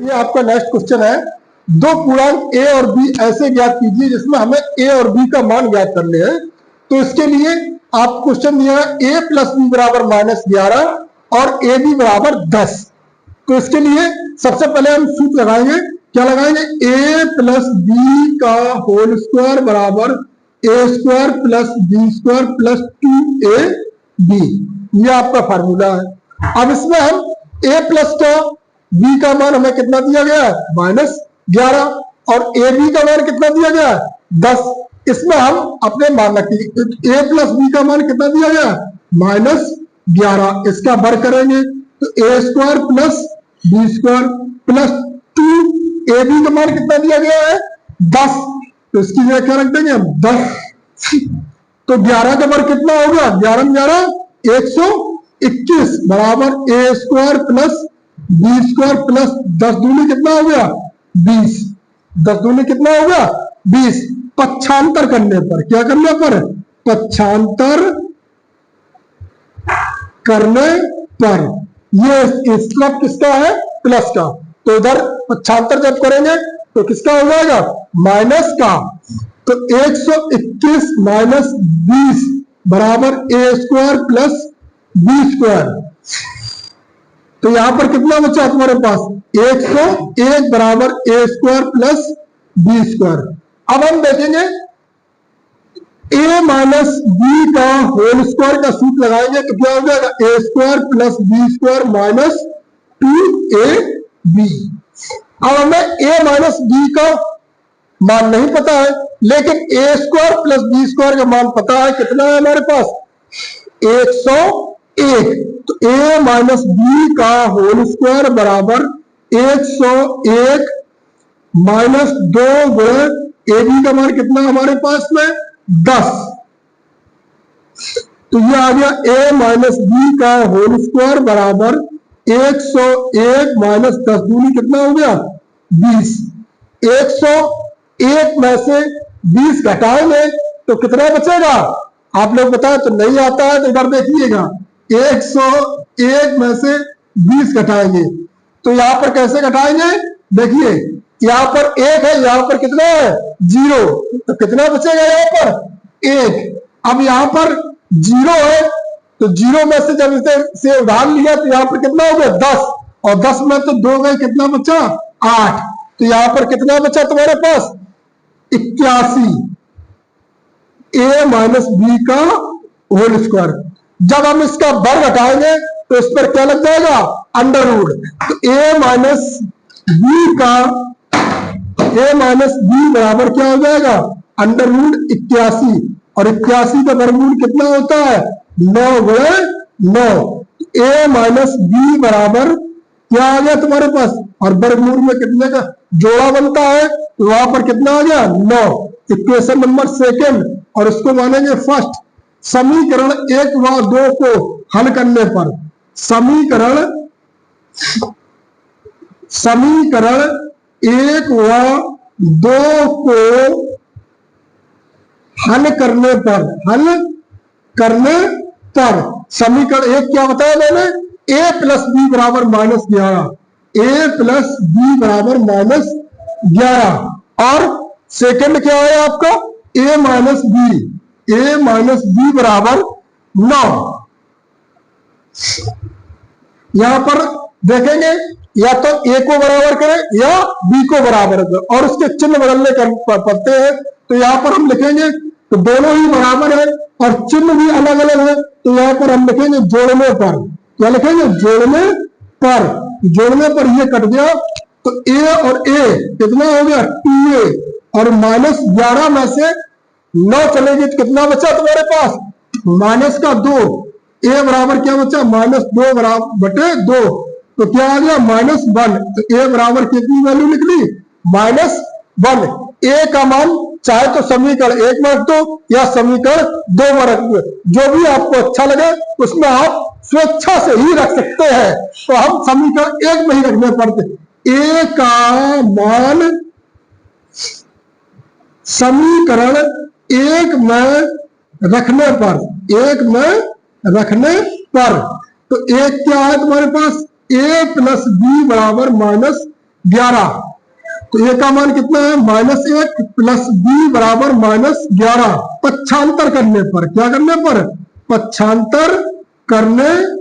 ये आपका next question है। दो पूर्णांक ए और बी ऐसे ज्ञात कीजिए जिसमें हमें ए और बी का मान ज्ञात करने हैं। तो इसके लिए आप क्वेश्चन दिया है ए प्लस बी बराबर -11 और ए बी बराबर 10। तो इसके लिए सबसे पहले हम सूत्र लगाएंगे। क्या लगाएंगे? ए प्लस बी का होल स्क्वायर बराबर A square plus B square plus 2ab। ये आपका फार्मूला है। अब इसमें हम a प्लस का b का मान हमें कितना दिया गया है? -11 और ए बी का मान कितना दिया गया है? 10। इसमें हम अपने मान रखेंगे। a प्लस बी का मान कितना दिया गया है? -11। इसका वर्ग करेंगे तो A square plus B square plus 2ab का मान कितना दिया गया है? 10। तो इसकी जगह क्या रख देंगे हम? 10। तो 11 का वर्ग कितना होगा? 11 121 बराबर A square plus B square plus 10 दूनी कितना हो गया? 20। 10 दूनी कितना हो गया? 20। पक्षांतर करने पर, क्या करने पर? पक्षांतर करने पर ये इस तरफ किसका है? प्लस का। तो इधर पक्षांतर जब करेंगे तो किसका हो जाएगा? माइनस का। तो 121 माइनस 20 बराबर A square plus B square. तो यहां पर कितना बचा तुम्हारे पास? 101 बराबर A square plus B square. अब हम देखेंगे a माइनस बी का होल स्क्वायर का सूत्र लगाएंगे तो क्या हो जाएगा? A square plus B square minus 2ab। अब हमें a माइनस बी का मान नहीं पता है, लेकिन ए स्क्वायर प्लस बी स्क्वायर का मान पता है। कितना है हमारे पास? 101। तो a माइनस बी का होल स्क्वायर बराबर 101 माइनस 2 गुणे ए बी का मान कितना हमारे पास में? 10। तो ये आ गया a माइनस बी का होल स्क्वायर बराबर 101 माइनस 10 दूनी कितना हो गया? 20। 101 में से 20 घटाएंगे तो कितना बचेगा? आप लोग बताएं। तो नहीं आता है तो इधर देखिएगा। 101 में से 20 घटाएंगे तो यहां पर कैसे घटाएंगे? देखिए यहां पर 1 है, यहां पर कितना है? 0। तो कितना बचेगा यहां पर? 1। अब यहां पर 0 है तो 0 में से जब इसे से उधार लिया तो यहां पर कितना हो गया? 10। और 10 में तो 2 गए, कितना बचा? 8। तो यहां पर कितना बचा तुम्हारे पास? 81 a माइनस बी का होल स्क्वायर। जब हम इसका वर्ग हटाएंगे तो इस पर क्या लग जाएगा? Under root. तो a माइनस बी का बराबर क्या हो जाएगा? Under root 81। और 81 का वर्गमूल कितना होता है? 9 गुणे 9। a माइनस बी बराबर क्या आ गया तुम्हारे पास? और वर्गमूल में कितने का जोड़ा बनता है? तो वहां पर कितना आ गया? 9। इक्वेशन नंबर सेकेंड और उसको मानेंगे फर्स्ट। समीकरण 1 व 2 को हल करने पर, समीकरण 1 व 2 को हल करने पर समीकरण 1 क्या बताया मैंने? a प्लस बी बराबर -11। a प्लस बी बराबर -11 और सेकंड क्या है आपका? a माइनस बी बराबर 9। यहां पर देखेंगे या तो a को बराबर करें या b को बराबर करें और उसके चिन्ह बदलने पड़ते हैं। तो यहां पर हम लिखेंगे तो दोनों ही बराबर है और चिन्ह भी अलग अलग है। तो यहां पर हम लिखेंगे जोड़ने पर। क्या लिखेंगे? जोड़ने पर। जोड़ने पर ये कट गया तो a और a कितना हो गया? 2a। और -11 में से 9 चलेगी तो कितना बचा तुम्हारे पास? माइनस का 2। a बराबर क्या बचा? -2 बराबर बटे 2। तो क्या आ गया? -1। तो a बराबर कितनी वैल्यू निकली? -1। a का मान चाहे तो समीकरण 1 में रख दो या समीकरण 2 में रख दो, जो भी आपको अच्छा लगे उसमें आप स्वेच्छा से ही रख सकते हैं। तो हम समीकरण 1 में ही रखने पड़ते। a का मान समीकरण 1 में रखने पर, तो 1 क्या है तुम्हारे पास? a प्लस बी बराबर 11। तो ए का मान कितना है, -1 प्लस बी बराबर -11। पक्षांतर करने पर, क्या करने पर, पक्षांतर करने